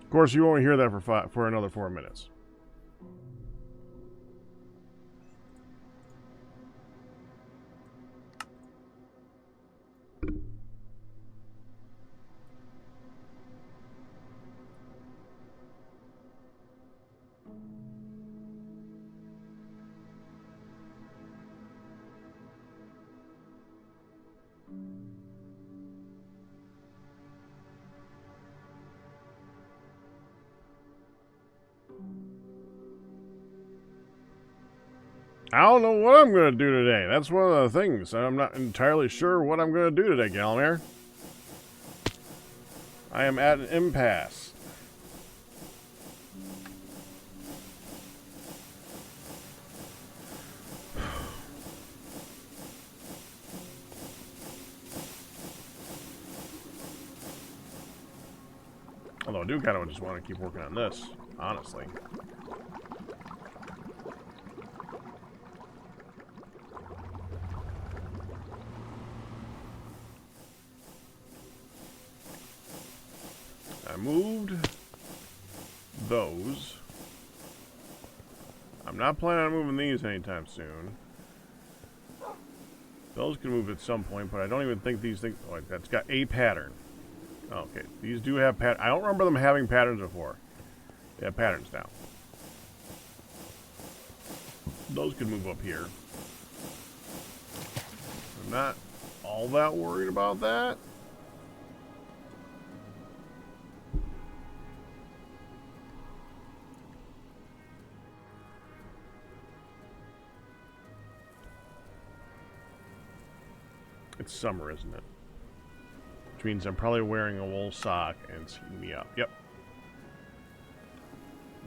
Of course, you won't hear that for another 4 minutes. I don't know what I'm going to do today. That's one of the things. I'm not entirely sure what I'm going to do today, Gallimere. I am at an impasse. Although I do kind of just want to keep working on this, honestly. I moved those. I'm not planning on moving these anytime soon. Those can move at some point, but I don't even think these things... Oh, that's got a pattern. Okay, these do have patterns. I don't remember them having patterns before. They have patterns now. Those could move up here. I'm not all that worried about that. It's summer, isn't it? Which means I'm probably wearing a wool sock and it's heating me up. Yep.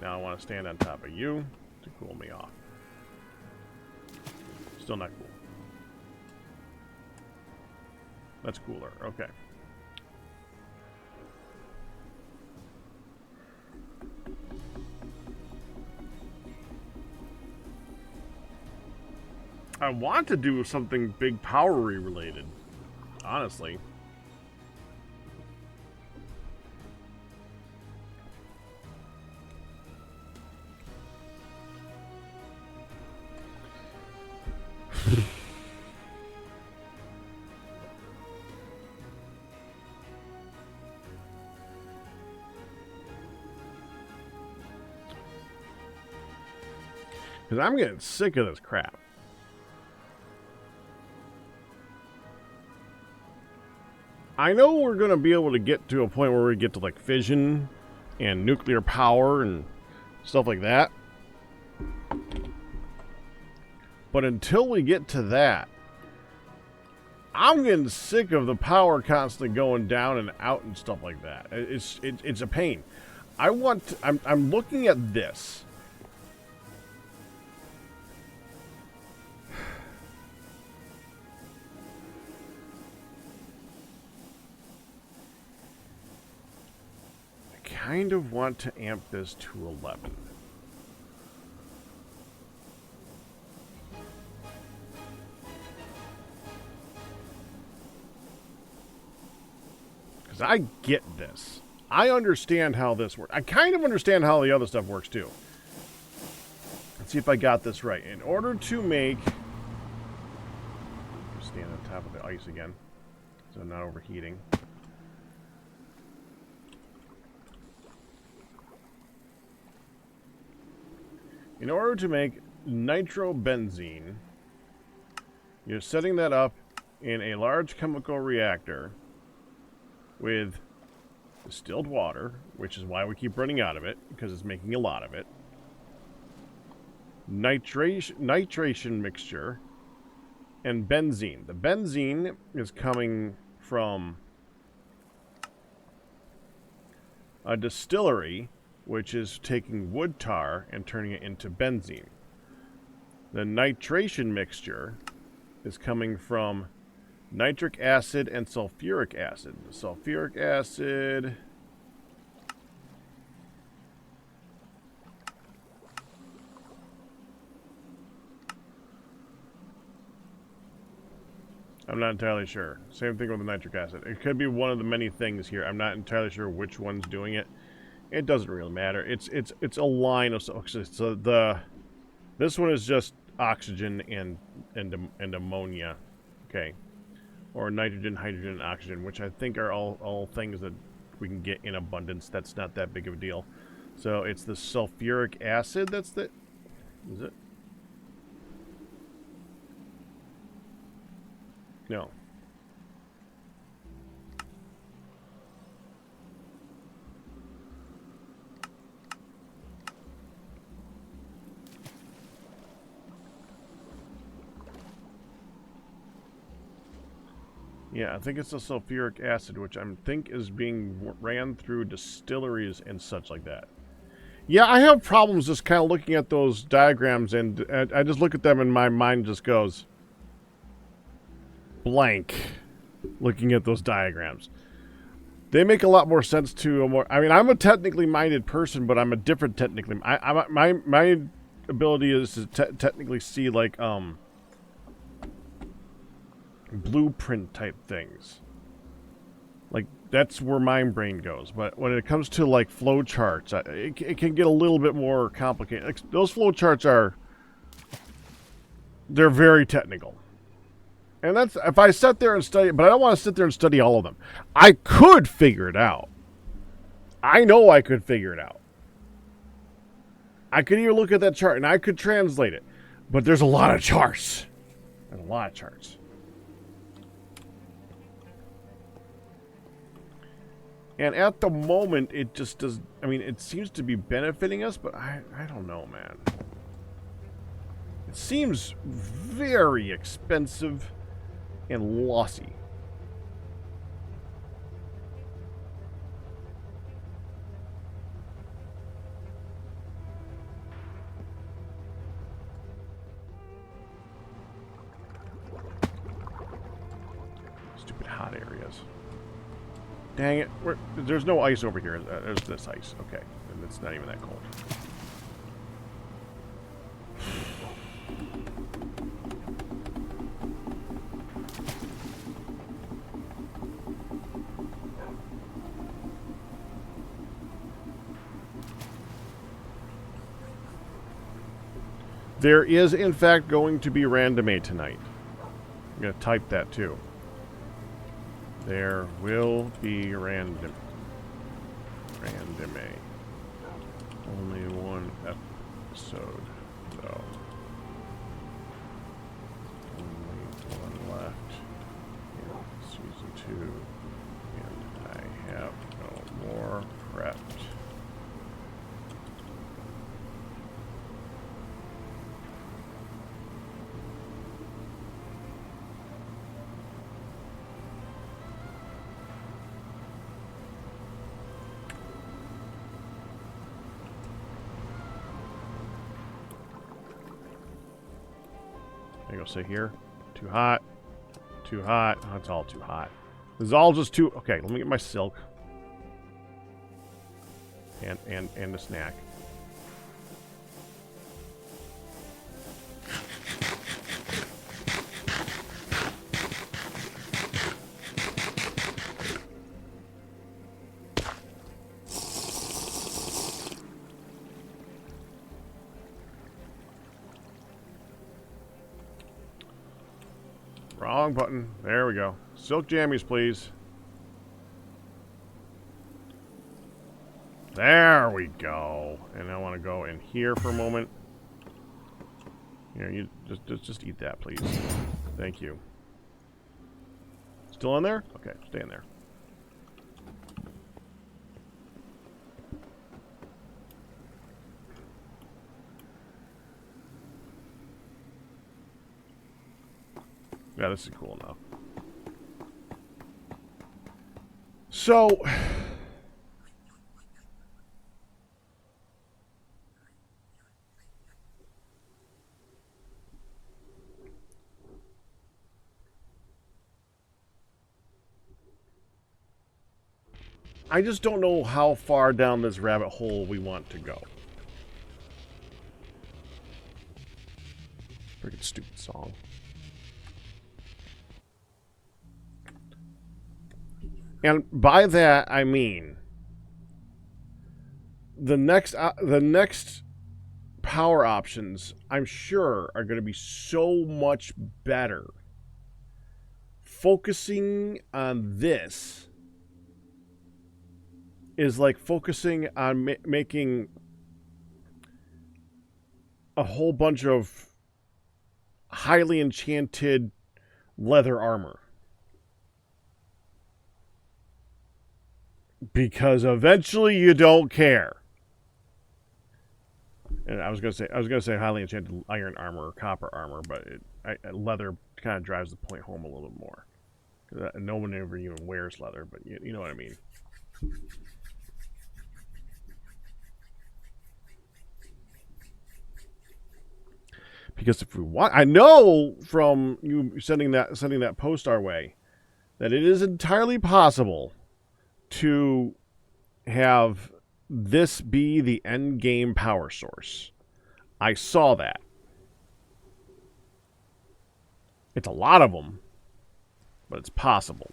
Now I want to stand on top of you to cool me off. Still not cool. That's cooler. Okay. I want to do something big power-y related, honestly. Because I'm getting sick of this crap. I know we're going to be able to get to a point where we get to like fission and nuclear power and stuff like that. But until we get to that, I'm getting sick of the power constantly going down and out and stuff like that. It's a pain. I'm looking at this. Kind of want to amp this to 11. Because I get this. I understand how this works. I kind of understand how the other stuff works too. Let's see if I got this right. In order to make... Stand on top of the ice again, so I'm not overheating. In order to make nitrobenzene, you're setting that up in a large chemical reactor with distilled water, which is why we keep running out of it, because it's making a lot of it. Nitration mixture, and benzene. The benzene is coming from a distillery, which is taking wood tar and turning it into benzene. The nitration mixture is coming from nitric acid and sulfuric acid. The sulfuric acid... I'm not entirely sure. Same thing with the nitric acid. It could be one of the many things here. I'm not entirely sure which one's doing it. It doesn't really matter. It's a line of so this one is just oxygen and ammonia, okay, or nitrogen, hydrogen, and oxygen, which I think are all things that we can get in abundance. That's not that big of a deal. So it's the sulfuric acid. That's the is it? No. Yeah, I think it's the sulfuric acid, which I think is being ran through distilleries and such like that. Yeah, I have problems just kind of looking at those diagrams, and I just look at them and my mind just goes blank looking at those diagrams. They make a lot more sense to a more... I mean, I'm a technically minded person, but I'm a different technically... my ability is to technically see, like, blueprint type things. Like, that's where my brain goes. But when it comes to, like, flow charts, it can get a little bit more complicated. Like, those flow charts are... They're very technical. And that's... If I sit there and study... But I don't want to sit there and study all of them. I could figure it out. I know I could figure it out. I could even look at that chart and I could translate it. But there's a lot of charts. There's a lot of charts. And at the moment, it just does... I mean, it seems to be benefiting us, but I don't know, man. It seems very expensive and lossy. Stupid hot areas. Dang it. There's no ice over here. There's this ice. Okay. And it's not even that cold. There is, in fact, going to be random A tonight. I'm going to type that, too. There will be random A. Only one episode, though. Only one left in season 2, and I have no more prepped. I go say here. Too hot. Too hot. Oh, it's all too hot. This is all just too... Okay, let me get my silk. And a snack. Wrong button. There we go. Silk jammies, please. There we go. And I want to go in here for a moment. Here, you just eat that, please. Thank you. Still in there? Okay, stay in there. Yeah, this is cool enough. So, I just don't know how far down this rabbit hole we want to go. Freaking stupid song. And by that, I mean, the next power options, I'm sure, are going to be so much better. Focusing on this is like focusing on making a whole bunch of highly enchanted leather armor. Because eventually you don't care. And I was gonna say highly enchanted iron armor or copper armor, but leather kind of drives the point home a little bit more. No one ever even wears leather, but you know what I mean. Because if we want, I know from you sending that post our way that it is entirely possible to have this be the end game power source. I saw that. It's a lot of them, but it's possible.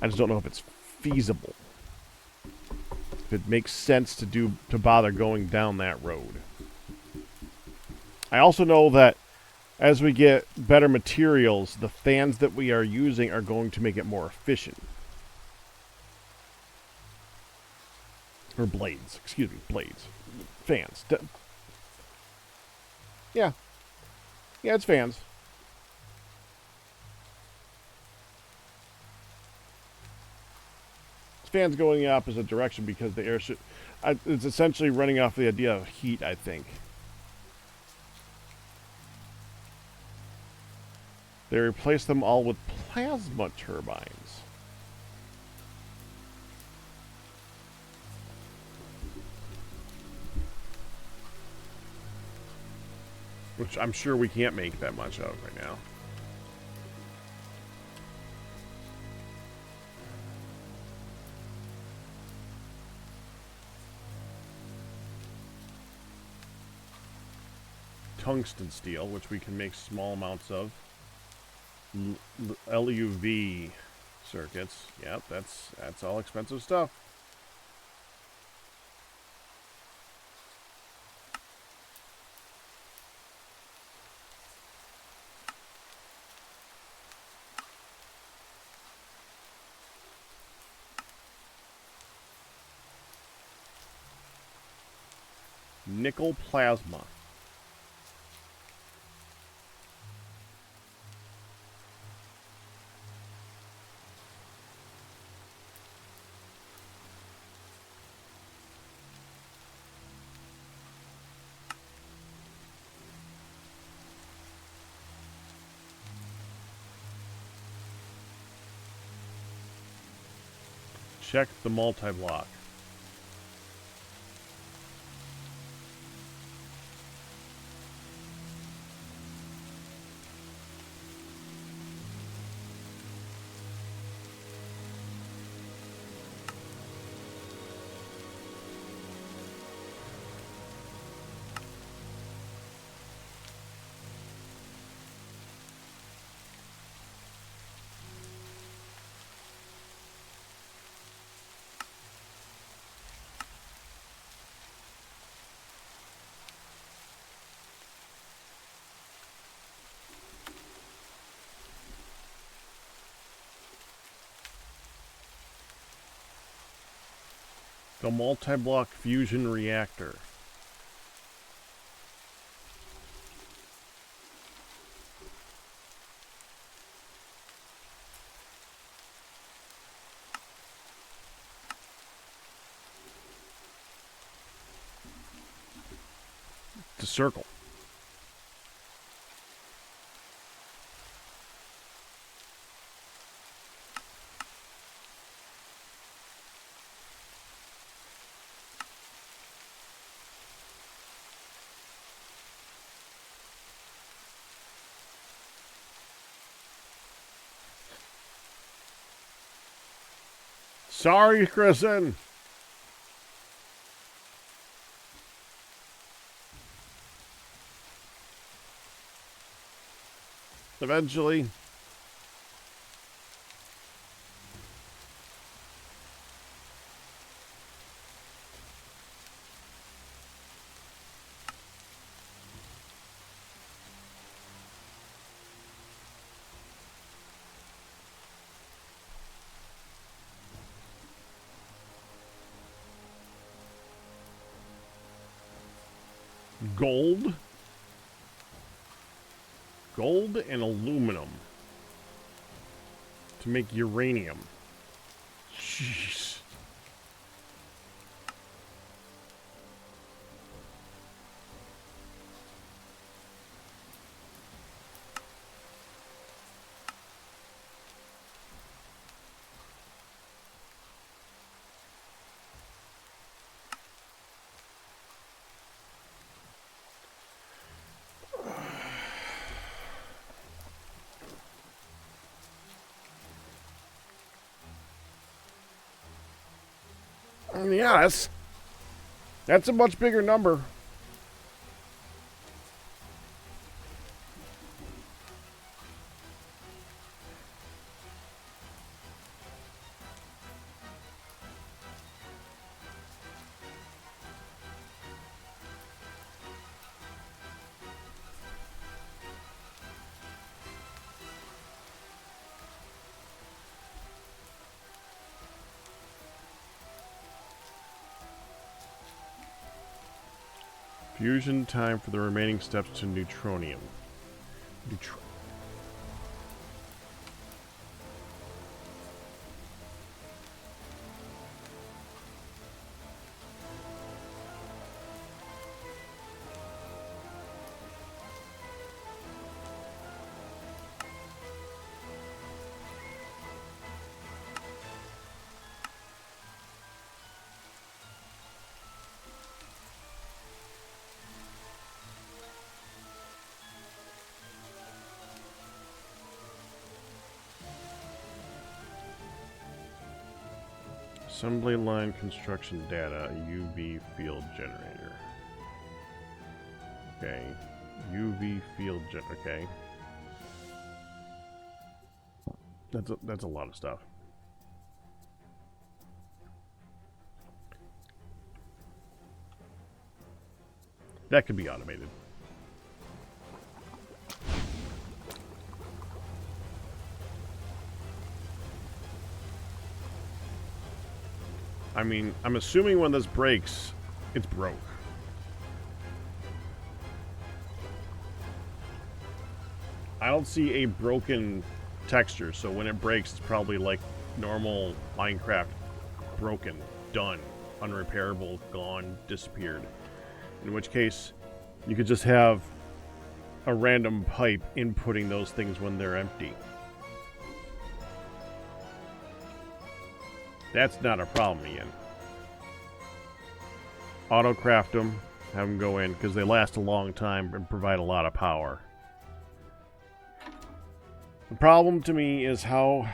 I just don't know if it's feasible. If it makes sense to bother going down that road. I also know that as we get better materials, the fans that we are using are going to make it more efficient. Or blades. Excuse me, blades. Fans. Yeah. Yeah, it's fans. It's fans going the opposite direction because the air should... it's essentially running off the idea of heat, I think. They replaced them all with plasma turbines. Which I'm sure we can't make that much of right now. Tungsten steel, which we can make small amounts of. LUV circuits. Yep, that's all expensive stuff. Nickel plasma. Check the multi-block. The multi-block fusion reactor. It's a circle. Sorry, Kristen. eventually. Gold. Gold and aluminum to make uranium. Jeez. Yeah, that's a much bigger number. Fusion time for the remaining steps to neutronium. Assembly line construction data, UV field generator. Okay. UV field okay. That's a lot of stuff. That could be automated. I mean, I'm assuming when this breaks, it's broke. I don't see a broken texture, so when it breaks, it's probably like normal Minecraft. Broken, done, unrepairable, gone, disappeared. In which case, you could just have a random pipe inputting those things when they're empty. That's not a problem, Ian. Auto-craft them, have them go in, because they last a long time and provide a lot of power. The problem to me is how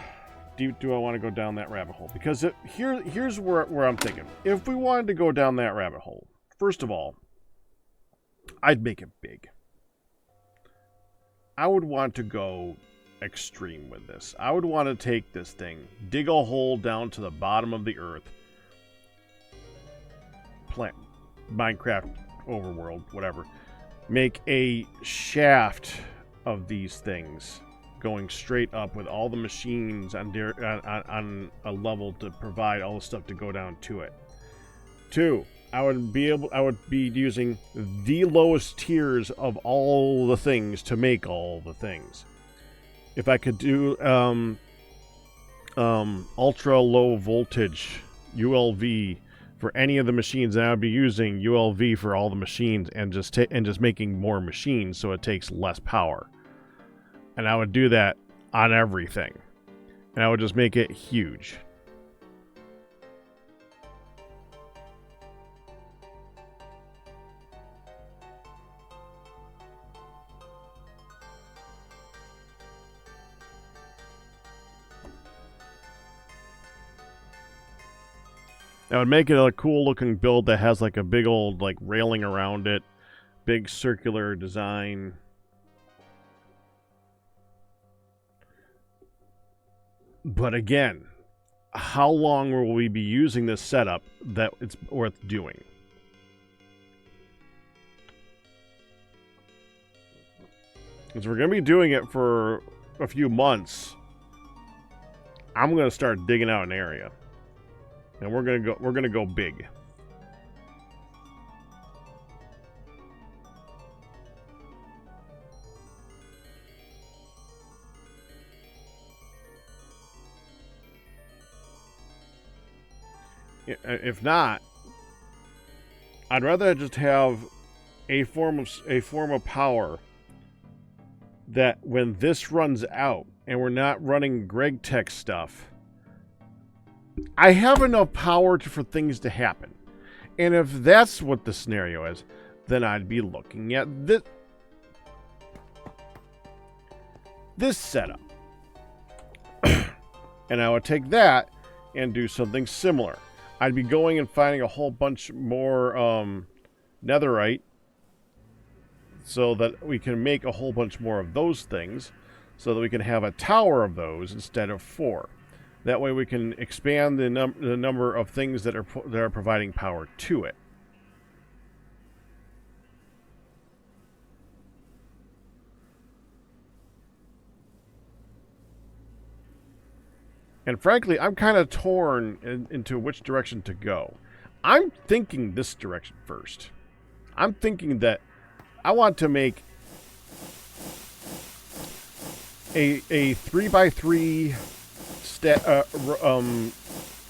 deep do I want to go down that rabbit hole? Because here's where I'm thinking. If we wanted to go down that rabbit hole, first of all, I'd make it big. I would want to go extreme with this. I would want to take this thing, dig a hole down to the bottom of the earth, plant Minecraft overworld, whatever, make a shaft of these things going straight up with all the machines on a level to provide all the stuff to go down to it. 2, I would be using the lowest tiers of all the things to make all the things. If I could do ultra low voltage ULV for any of the machines, then I would be using ULV for all the machines and just making more machines so it takes less power. And I would do that on everything. And I would just make it huge. I would make it a cool looking build that has like a big old like railing around it. Big circular design. But again, how long will we be using this setup that it's worth doing? Because we're going to be doing it for a few months. I'm going to start digging out an area. And we're going to go big. If not, I'd rather just have a form of power that when this runs out and we're not running Gravitas stuff, I have enough power for things to happen. And if that's what the scenario is, then I'd be looking at this setup. And I would take that and do something similar. I'd be going and finding a whole bunch more netherite so that we can make a whole bunch more of those things so that we can have a tower of those instead of 4. That way we can expand the number of things that are providing power to it. And frankly, I'm kind of torn into which direction to go. I'm thinking this direction first. I'm thinking that I want to make a 3x3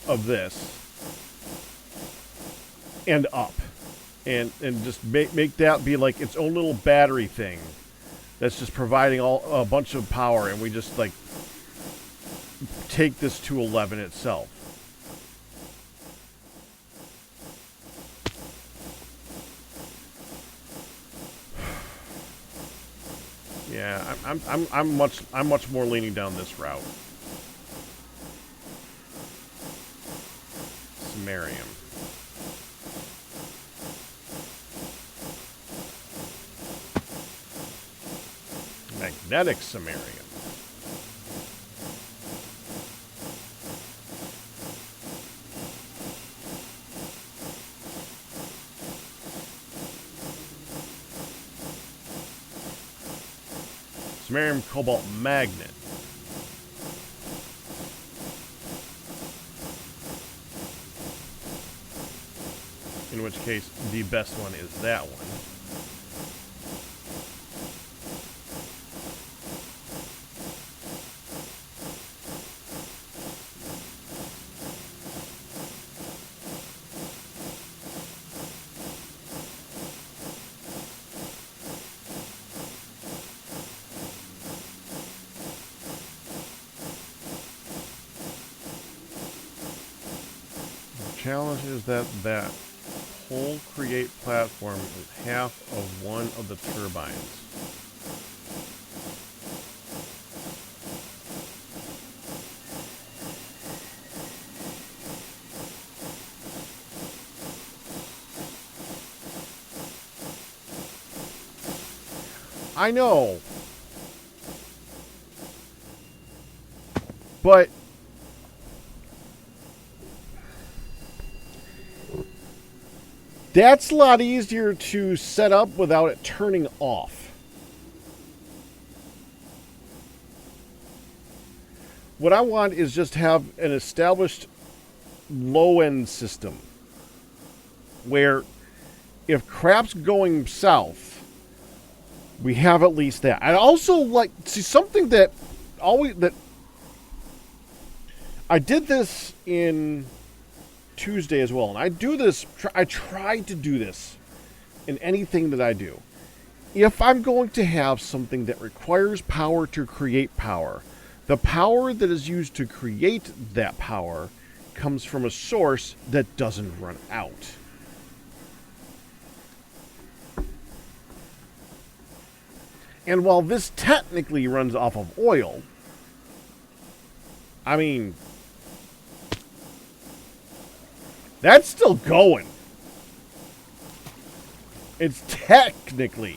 of this and up, and just make that be like its own little battery thing that's just providing a bunch of power, and we just like take this to 11 itself. Yeah, I'm much more leaning down this route. Samarium. Magnetic Samarium. Samarium cobalt magnet. In which case, the best one is that one. The challenge is that whole create platform is half of one of the turbines. I know. But that's a lot easier to set up without it turning off. What I want is just have an established low-end system where if crap's going south, we have at least that. I also like see something that I did this in Tuesday as well, and I do this. I try to do this in anything that I do. If I'm going to have something that requires power to create power, the power that is used to create that power comes from a source that doesn't run out. And while this technically runs off of oil, I mean, that's still going. It's technically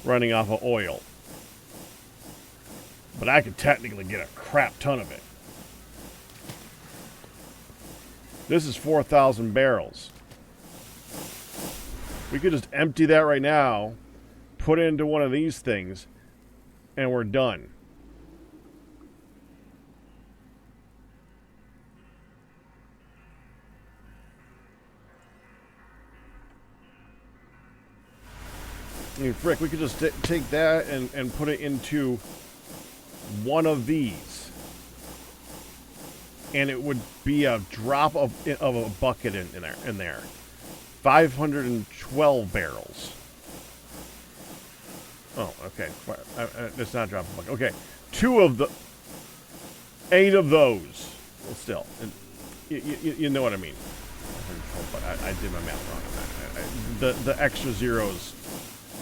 running off of oil. But I could technically get a crap ton of it. This is 4,000 barrels. We could just empty that right now, put it into one of these things, and we're done. I mean, frick, we could just take that and put it into one of these. And it would be a drop of a bucket in there. 512 barrels. Oh, okay. It's not a drop of a bucket. Okay. 8 of those. Well, still. You know what I mean. But I did my math wrong on that. The extra zeros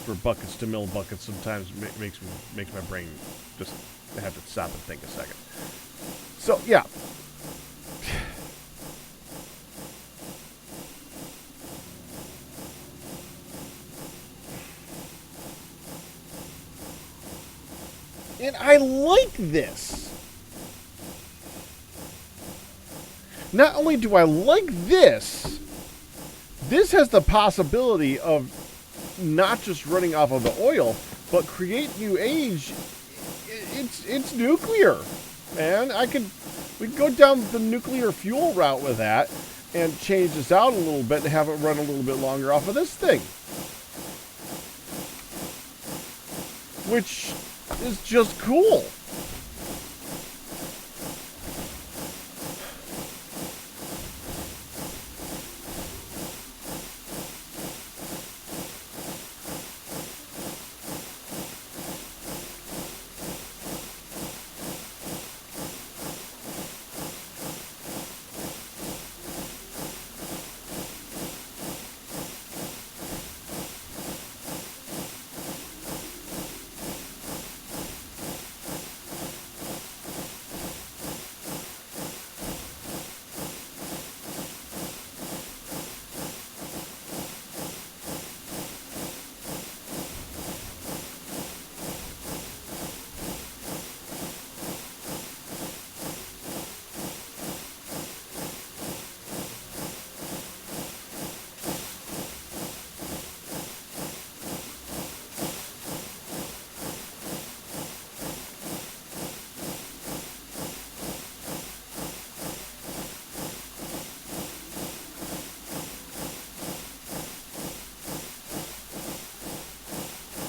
for buckets to mill buckets sometimes makes my brain just have to stop and think a second. So yeah. And I like this. Not only do I like this, this has the possibility of not just running off of the oil, but create new age. It's nuclear, man. We could go down the nuclear fuel route with that and change this out a little bit and have it run a little bit longer off of this thing, which is just cool.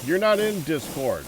You're not in Discord.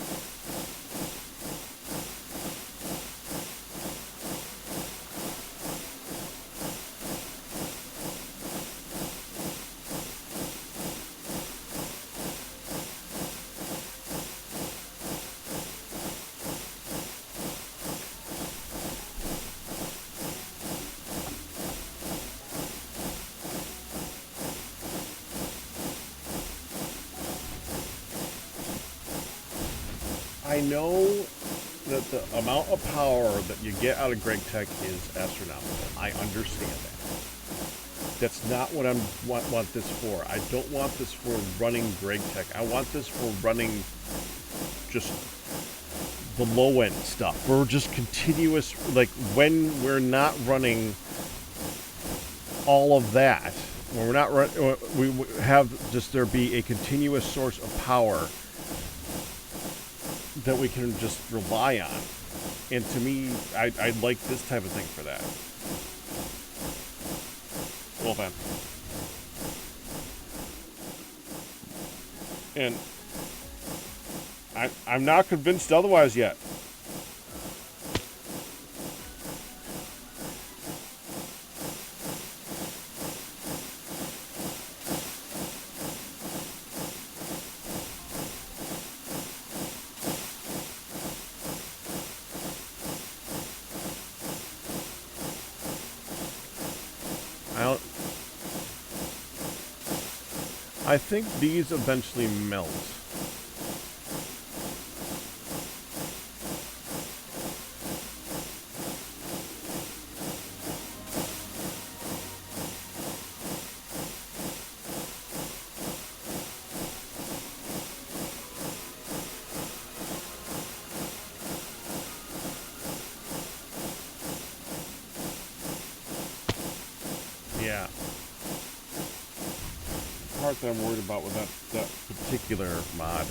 I know that the amount of power that you get out of GregTech is astronomical. I understand that. That's not what I want this for. I don't want this for running GregTech. I want this for running just the low end stuff. We're just continuous, like when we're not running all of that, when we're not we have just there be a continuous source of power that we can just rely on. And to me, I'd like this type of thing for that. Well then. And I'm not convinced otherwise yet. I think these eventually melt. Yeah. The part that I'm worried about with that particular mod.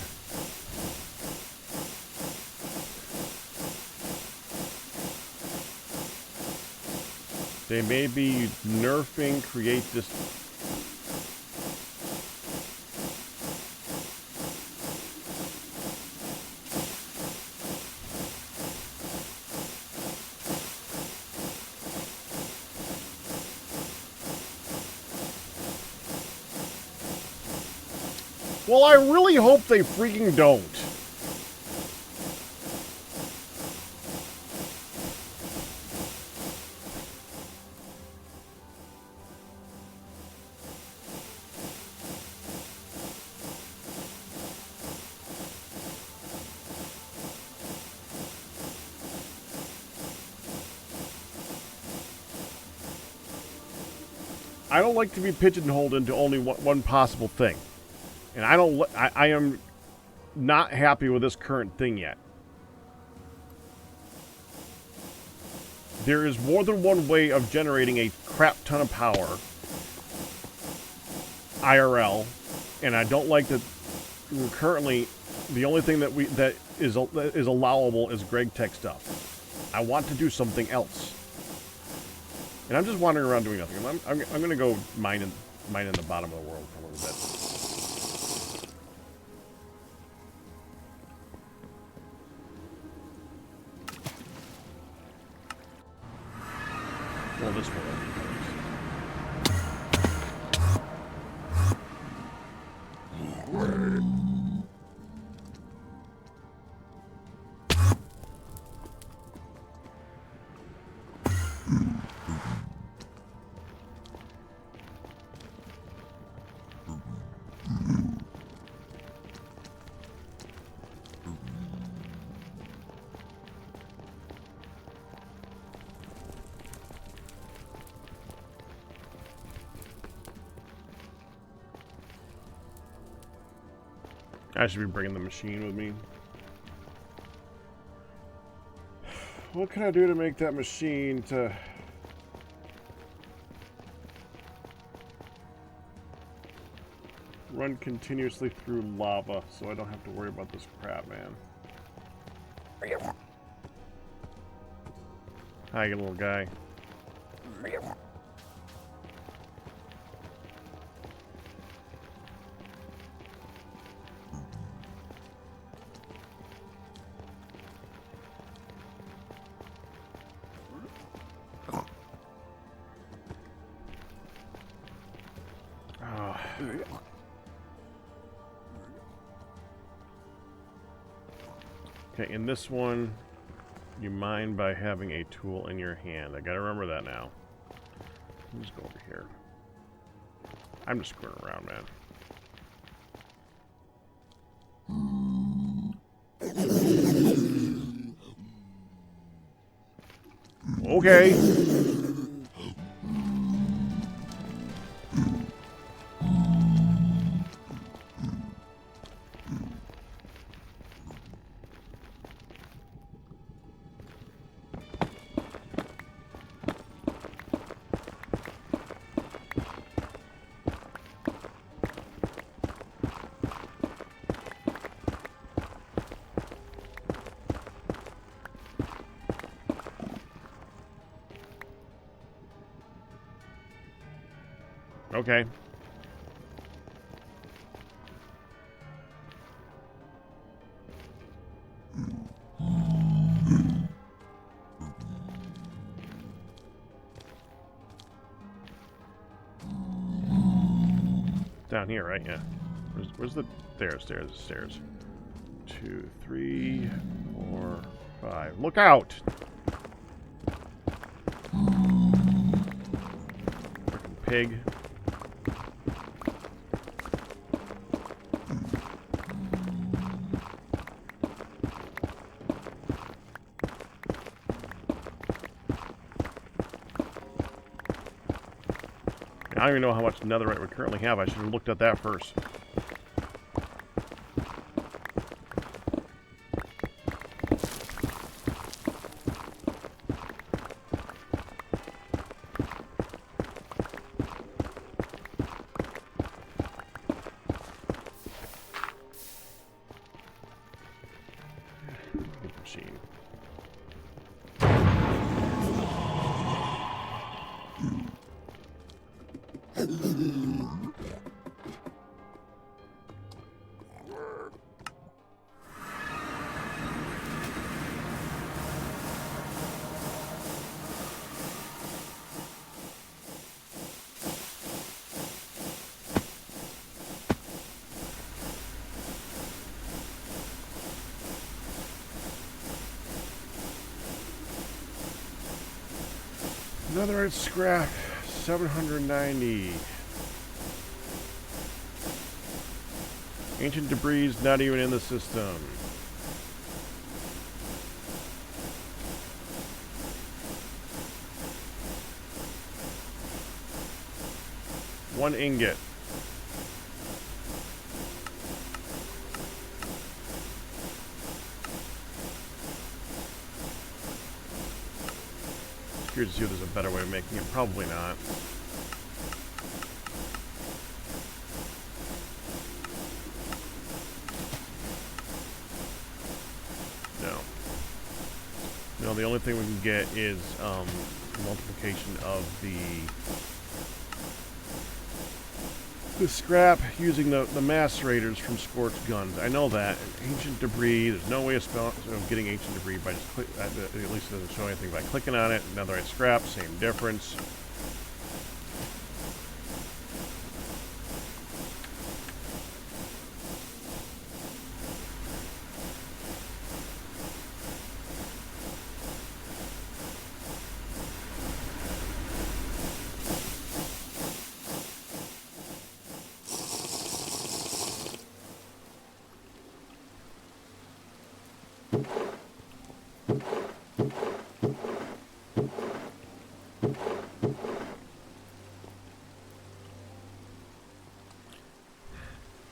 They may be nerfing create this. Well, I really hope they freaking don't. I don't like to be pigeonholed into only one possible thing. And I am not happy with this current thing yet. There is more than one way of generating a crap ton of power IRL, and I don't like that we're currently the only thing that is allowable is Greg Tech stuff. I want to do something else. And I'm just wandering around doing nothing. I'm going to go mine in the bottom of the world for a little bit. Well, this one. I should be bringing the machine with me. What can I do to make that machine to... run continuously through lava so I don't have to worry about this crap, man? Hi, you little guy. Okay, in this one, you mine by having a tool in your hand. I gotta remember that now. Let's go over here. I'm just screwing around, man. Okay. Okay. Down here, right? Yeah. Where's the stairs? 2, 3, 4, 5. Look out! Frickin' pig. I don't even know how much netherite we currently have. I should have looked at that first. Netherite scrap, 790. Ancient debris not even in the system. One ingot. Curious to see if there's a better way of making it. Probably not. No. No, the only thing we can get is multiplication of the scrap using the macerators from scorched guns. I know that. Ancient debris, there's no way of getting ancient debris by just click, at least it doesn't show anything by clicking on it. Netherite scrap, same difference.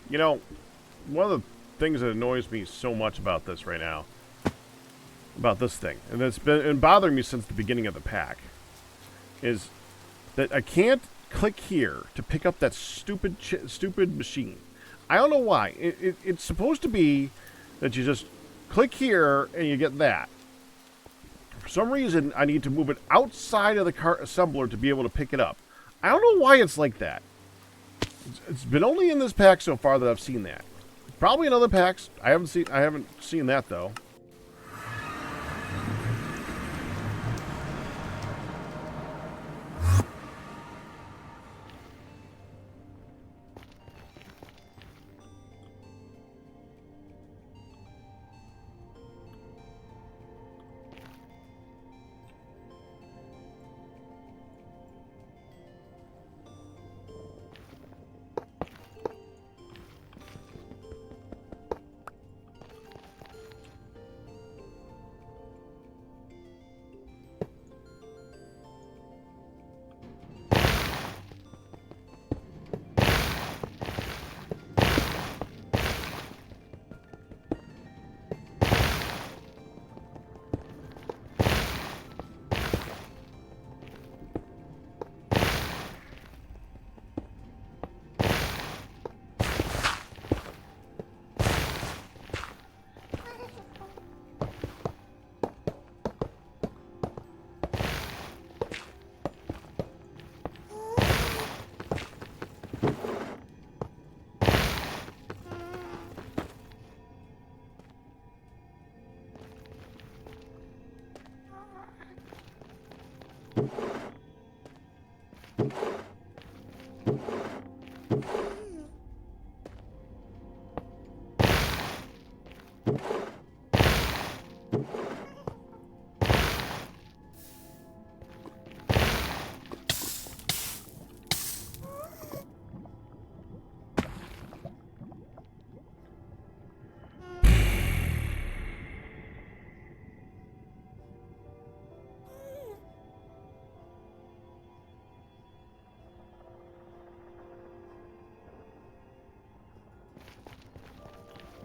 You know, one of the things that annoys me so much about this right now, about this thing, and it's been bothering me since the beginning of the pack, is that I can't click here to pick up that stupid machine. I don't know why. It's supposed to be that you just click here and you get that. For some reason, I need to move it outside of the cart assembler to be able to pick it up. I don't know why it's like that. It's been only in this pack so far that I've seen that. Probably in other packs. I haven't seen that though.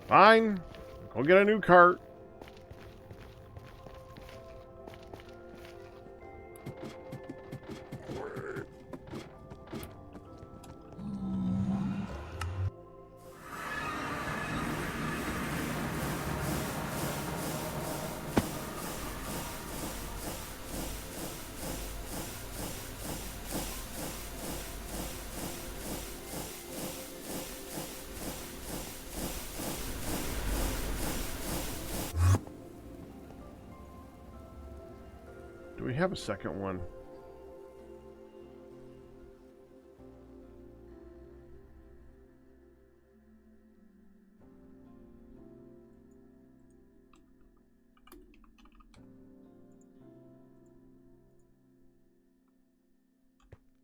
Fine. Go get a new cart. Do we have a second one?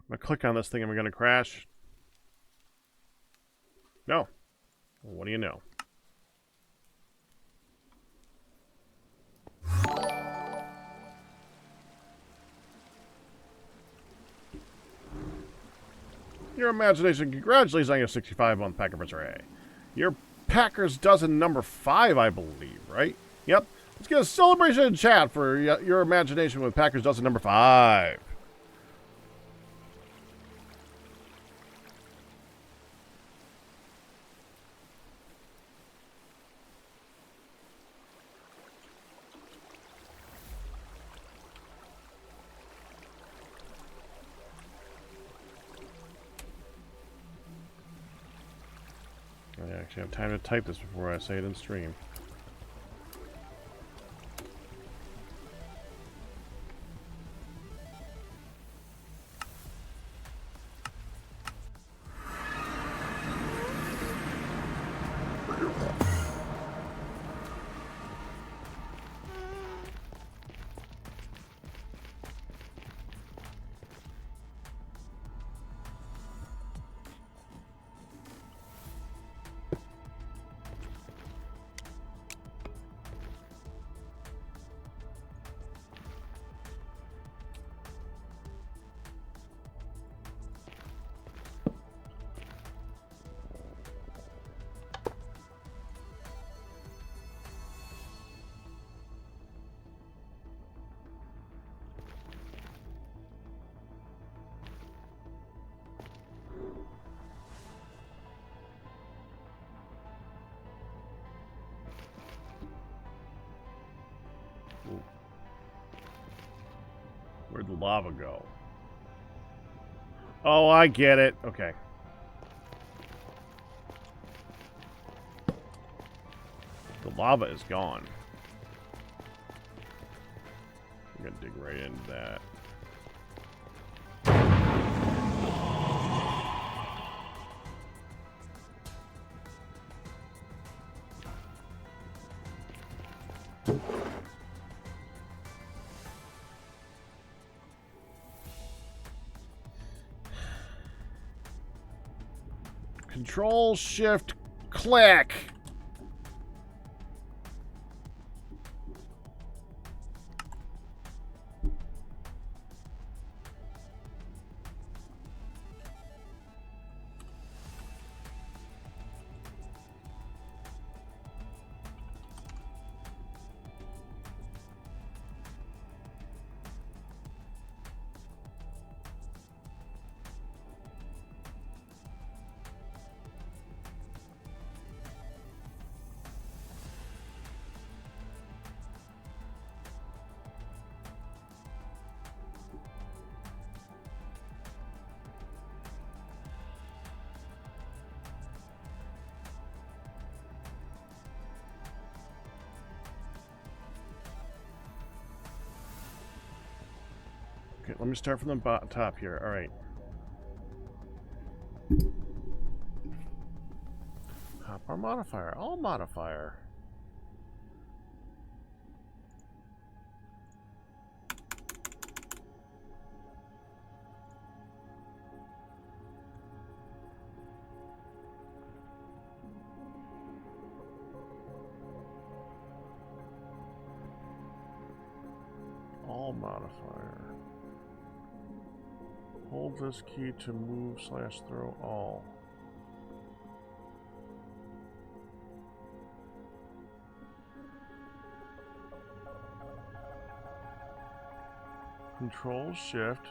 I'm going to click on this thing. Am I going to crash? No. Well, what do you know? Your imagination congratulations on your 65-month Packer Array. Your Packers dozen number 5, I believe, right? Yep. Let's get a celebration in chat for your imagination with Packers dozen number 5. I actually have time to type this before I say it in stream. Ooh. Where'd the lava go? Oh, I get it. Okay. The lava is gone. I'm gonna dig right into that. Control, shift, click. Okay, let me start from the top here. All right. Hotbar modifier. All modifier. All modifier. Hold this key to move / throw all. Control shift.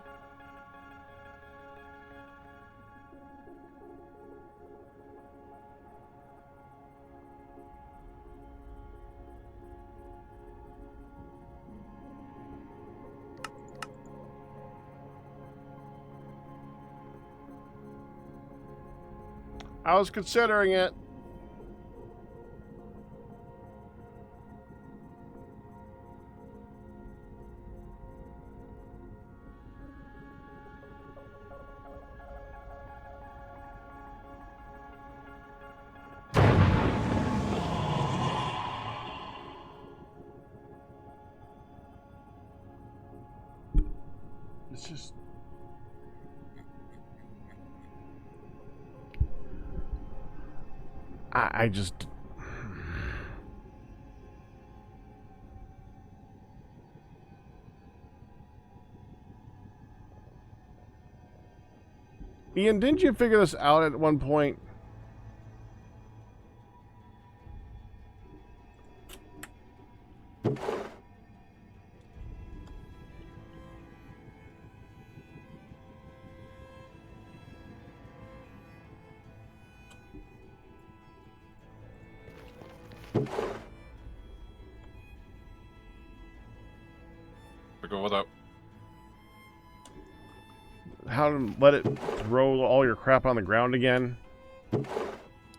I was considering it. It's just I just... Ian, didn't you figure this out at one point? Go with that. How to let it throw all your crap on the ground again?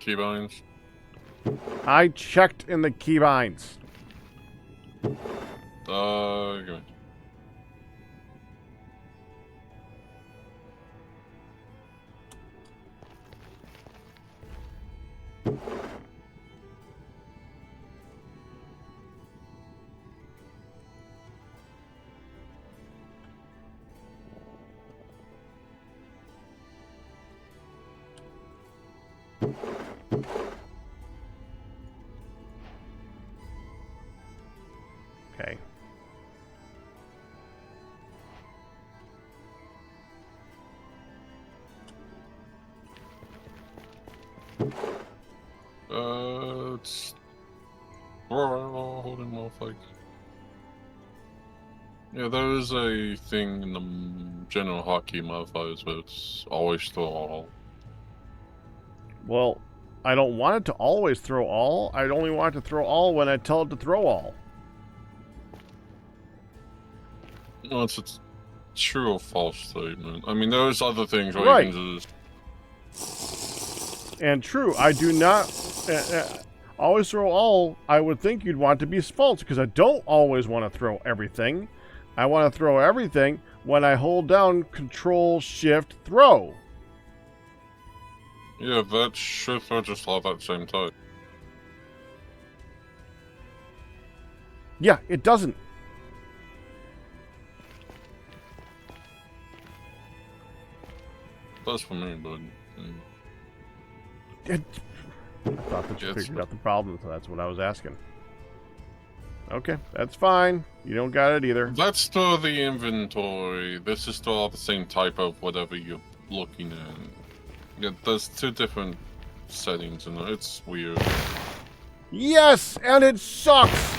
Keybinds. I checked in the keybinds. Good. Okay. It's holding Modpack. Yeah, there is a thing in the general hotkey modifiers where it's always throw all. Well, I don't want it to always throw all. I only want it to throw all when I tell it to throw all. No, it's a true or false statement. I mean, there's other things where Right. you can just... And true, I do not always throw all. I would think you'd want to be false because I don't always want to throw everything. I want to throw everything when I hold down Control Shift Throw. Yeah, that should just have that same type. Yeah, it doesn't. That's for me, but... I thought that you figured out the problem, so that's what I was asking. Okay, that's fine. You don't got it either. That's still the inventory. This is still the same type of whatever you're looking at. Yeah, there's two different settings, and it's weird. Yes, and it sucks.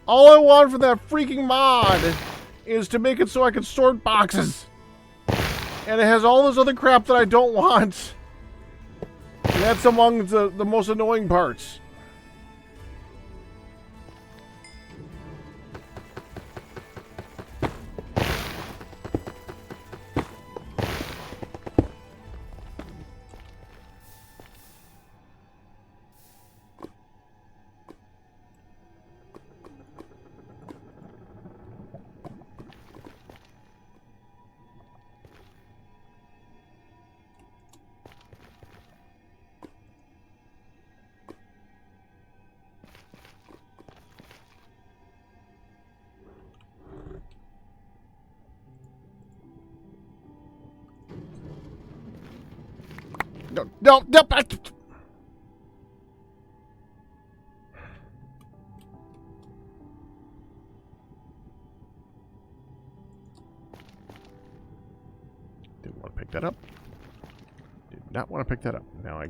All I want for that freaking mod is to make it so I can sort boxes. And it has all this other crap that I don't want. And that's among the most annoying parts. No. Didn't want to pick that up. Did not want to pick that up. Now I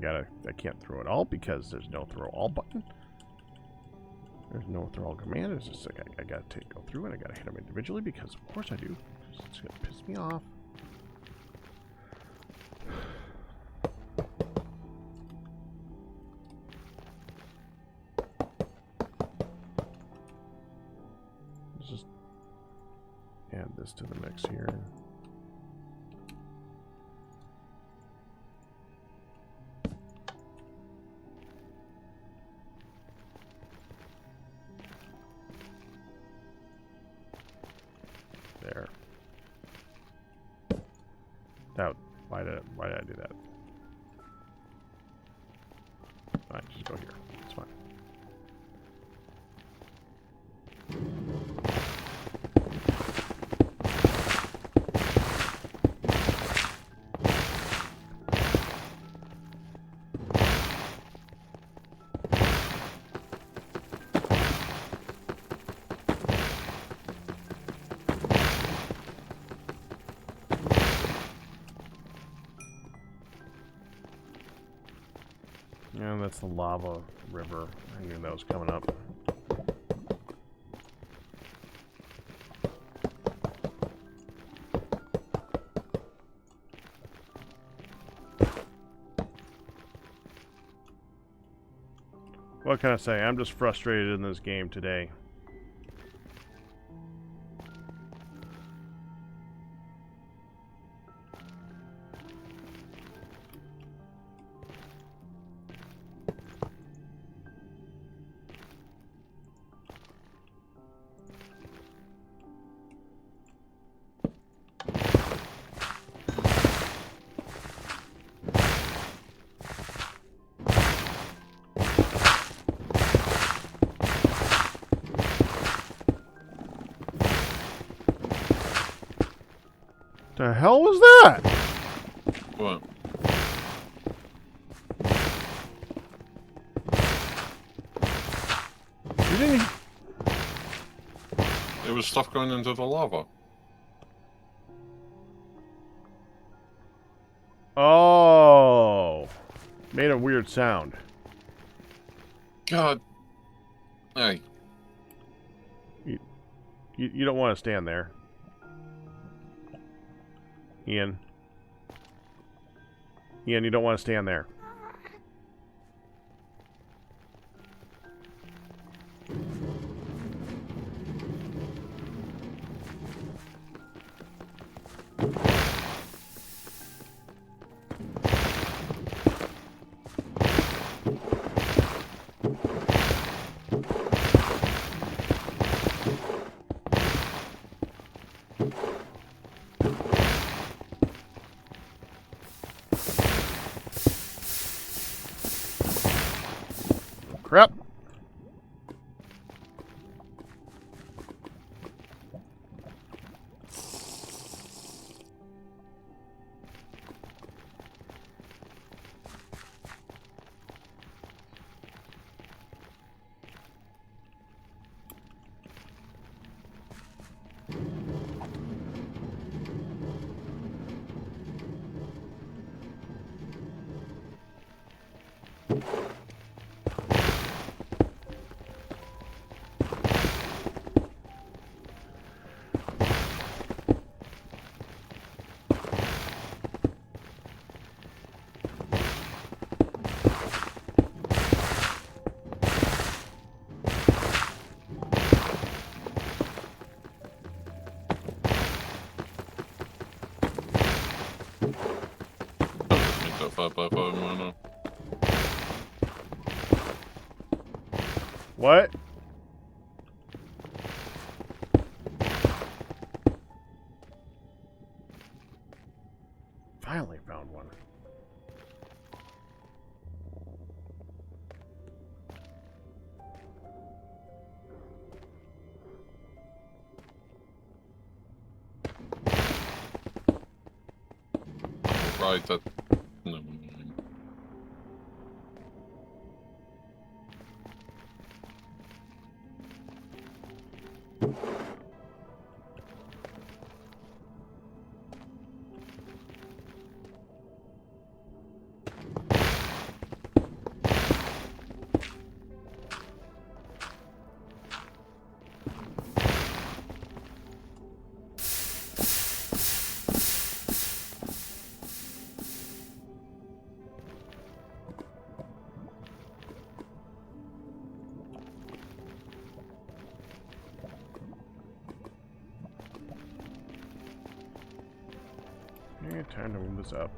can't throw it all because there's no throw all button. There's no throw all command. It's just like I gotta go through and I gotta hit them individually because of course I do. It's gonna piss me off. Let's just add this to the mix here. There. Now, why did I do that? Fine, just go here. It's fine. Yeah, that's the lava river. I knew that was coming up. What can I say? I'm just frustrated in this game today. The hell was that? What? You didn't... There was stuff going into the lava. Oh. Made a weird sound. God. Hey. You don't want to stand there. Ian. Ian, you don't want to stand there. Crap. Make that 5x5 mana. What? Finally found one. Right, that... Never mind. Yeah, time to move this up.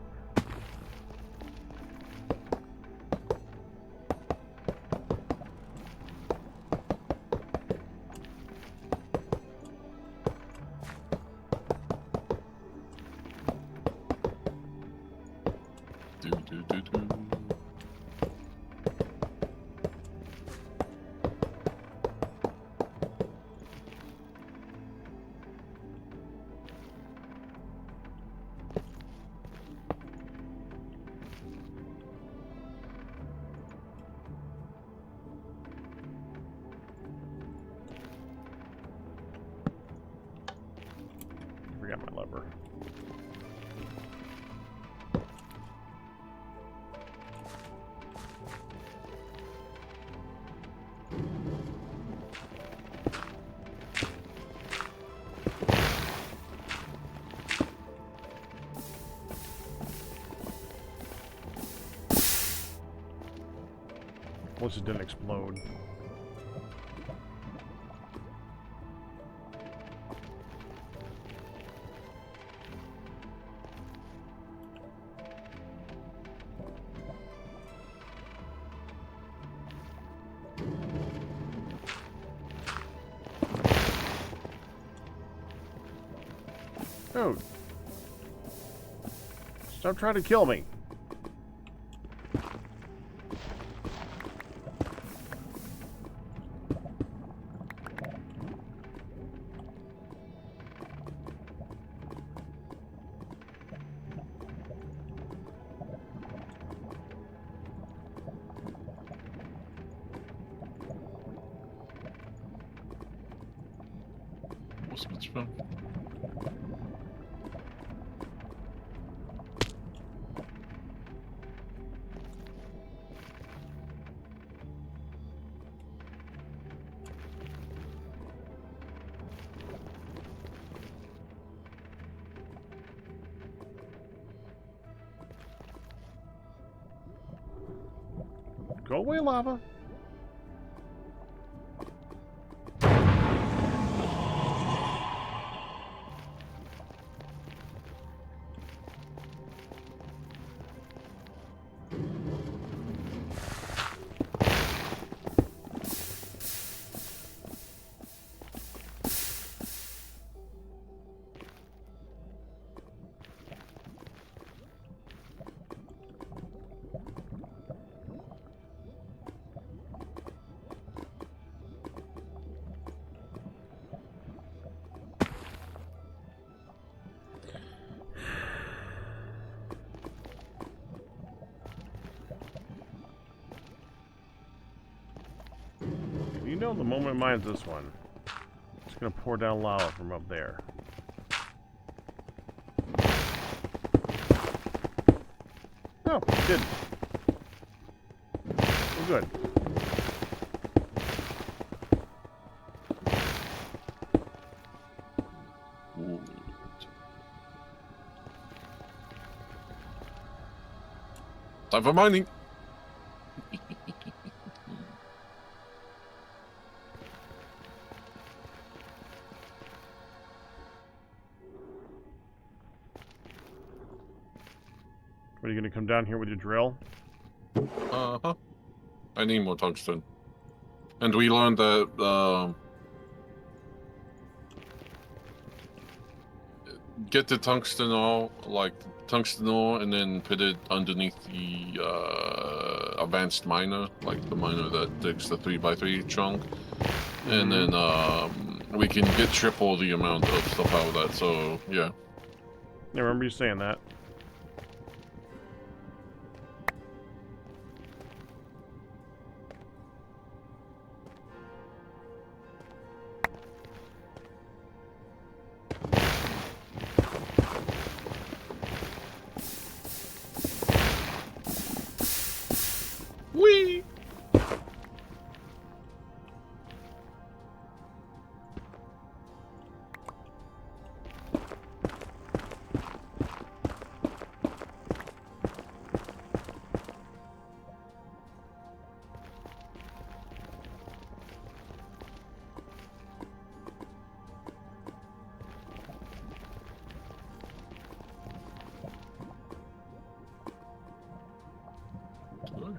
Do. Forgot my lever. Once it didn't explode. Dude. Stop trying to kill me. What's much fun? Go away, lava. You know, the moment mine's this one. It's gonna pour down lava from up there. No, it didn't. We're good. Time for mining. Are you gonna come down here with your drill? Uh-huh. I need more tungsten. And we learned that, get the tungsten ore, like tungsten ore, and then put it underneath the, advanced miner, like the miner that digs the 3x3 chunk. And then, we can get triple the amount of stuff out of that, so, yeah. I remember you saying that. Whee!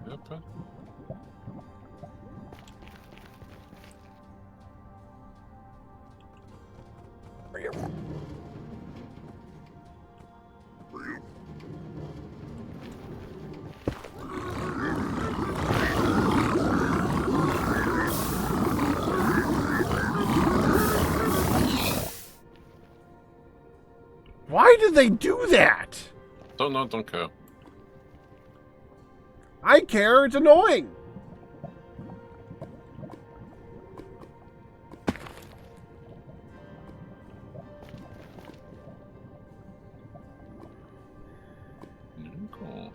Okay. Why did they do that? Don't care. I care, it's annoying. Cool.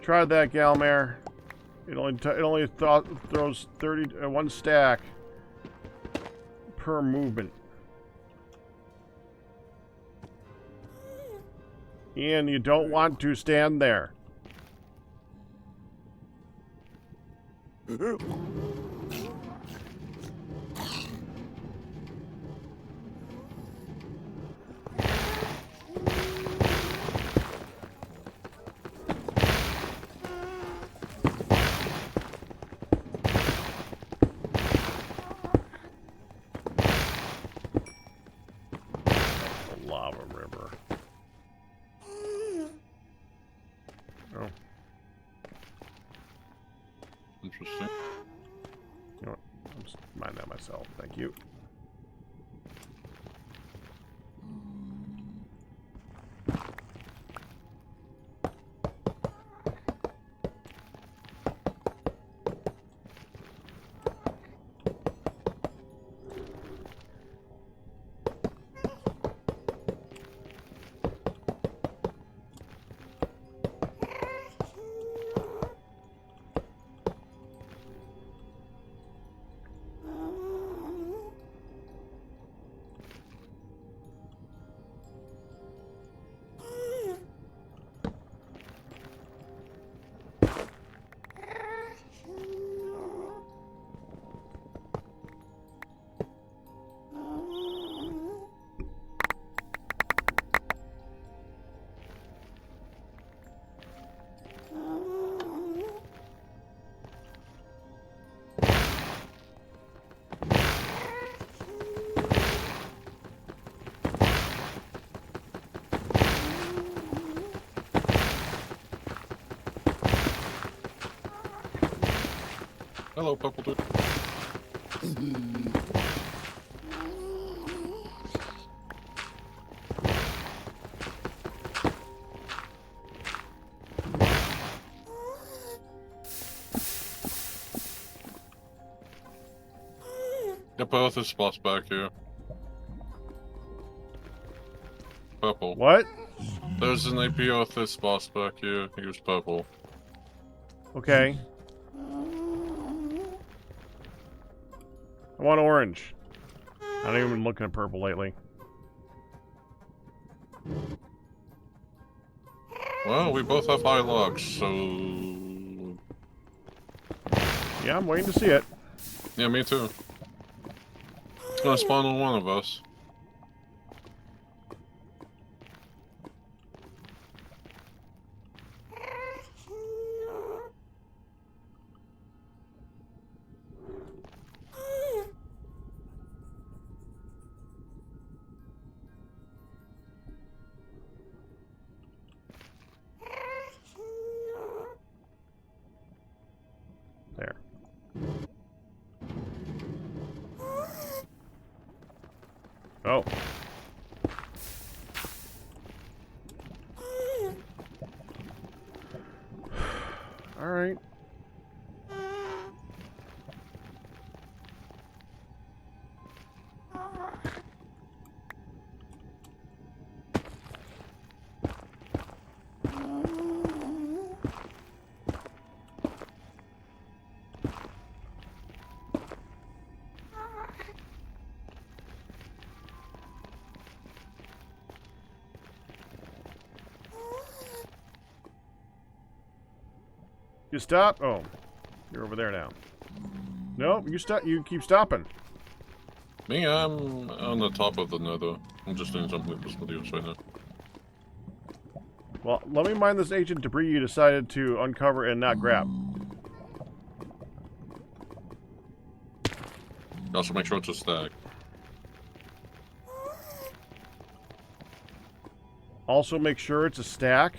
Try that, Galmare. It only throws 30 one stack per movement. Ian, you don't want to stand there. Lava river. Oh. Interesting. You know what? I'll just mind that myself. Thank you. Hello, Purple Dude. Yeah, both his spots back here. Purple. What? There's an APO with his spots back here. He was purple. Okay. I want orange. I haven't even been looking at purple lately. Well, we both have high logs, so... Yeah, I'm waiting to see it. Yeah, me too. It's gonna spawn on one of us. There. Oh. All right. You stop? Oh, you're over there now. No, you stop. You keep stopping. Me, I'm on the top of the nether. I'm just doing something with this video right now. Well, let me mine this ancient debris you decided to uncover and not grab. Also, make sure it's a stack. Also, make sure it's a stack.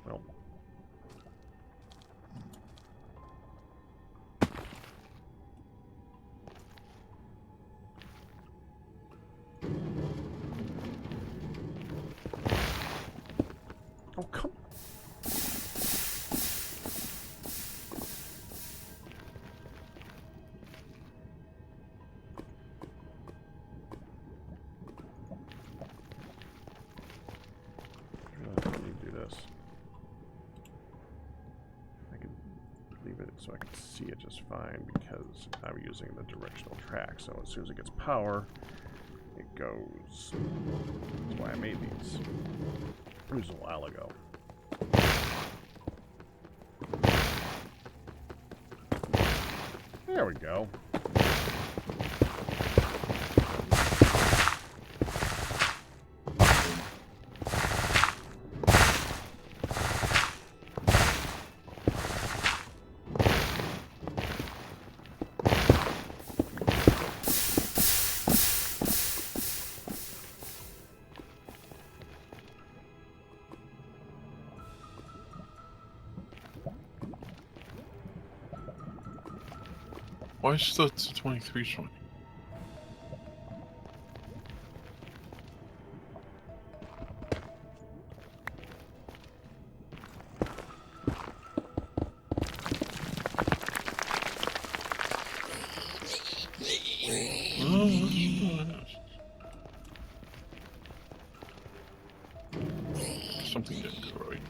Well. Oh, come. Let me do this. I can leave it so I can see it just fine because I'm using the directional track. So as soon as it gets power, it goes. That's why I made these. It was a while ago. There we go. Why is the 23 showing? Something didn't go right.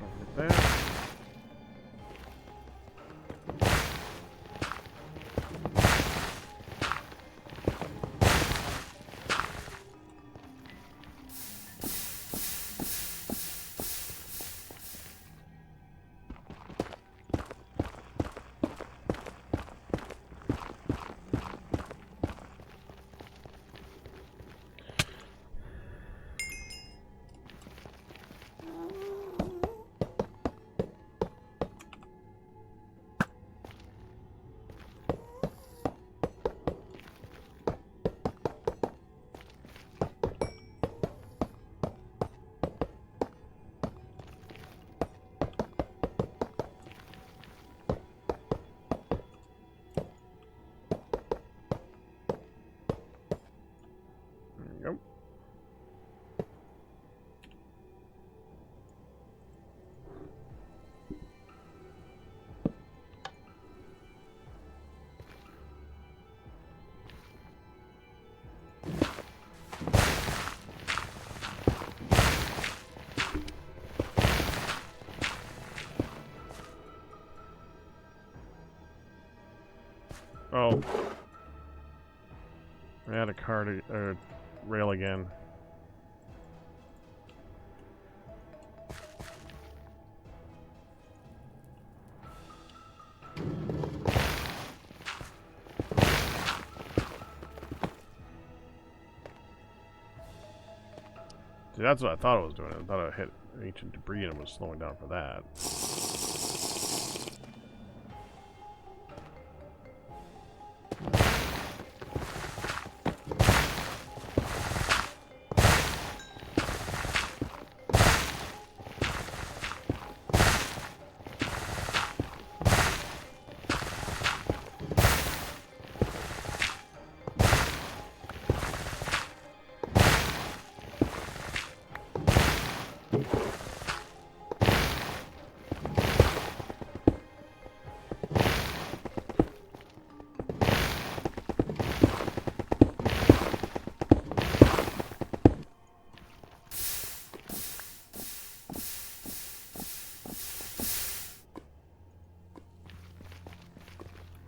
Don't forget that. There we go. Oh. I had a car to rail again. See, that's what I thought it was doing. I thought it hit ancient debris and it was slowing down for that.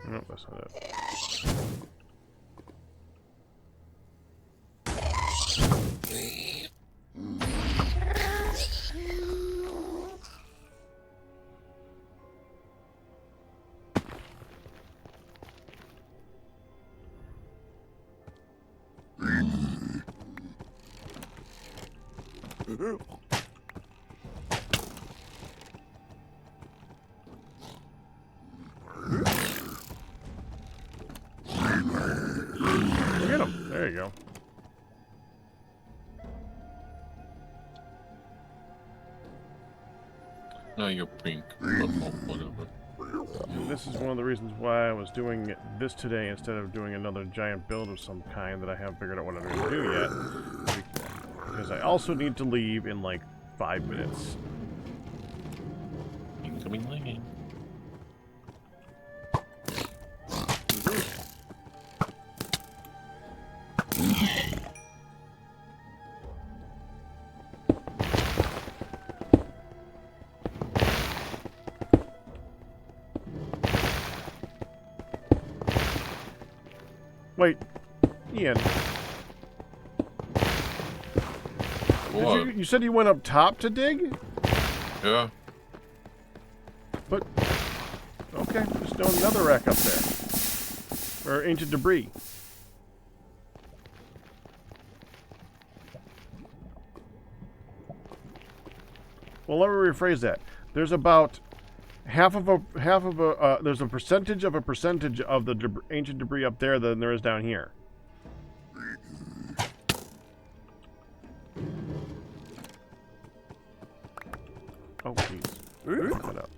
Nope, that's not it. Get him. There you go. Now you're pink. But whatever. And this is one of the reasons why I was doing this today instead of doing another giant build of some kind that I haven't figured out what I'm going to do yet. Because I also need to leave in like 5 minutes. Incoming lane. Wait, Ian. What? You said you went up top to dig? Yeah. But, okay, there's no nether rack up there. Or ancient debris. Well, let me rephrase that. There's about there's a percentage of the ancient debris up there than there is down here. Oh, jeez. Pick that up.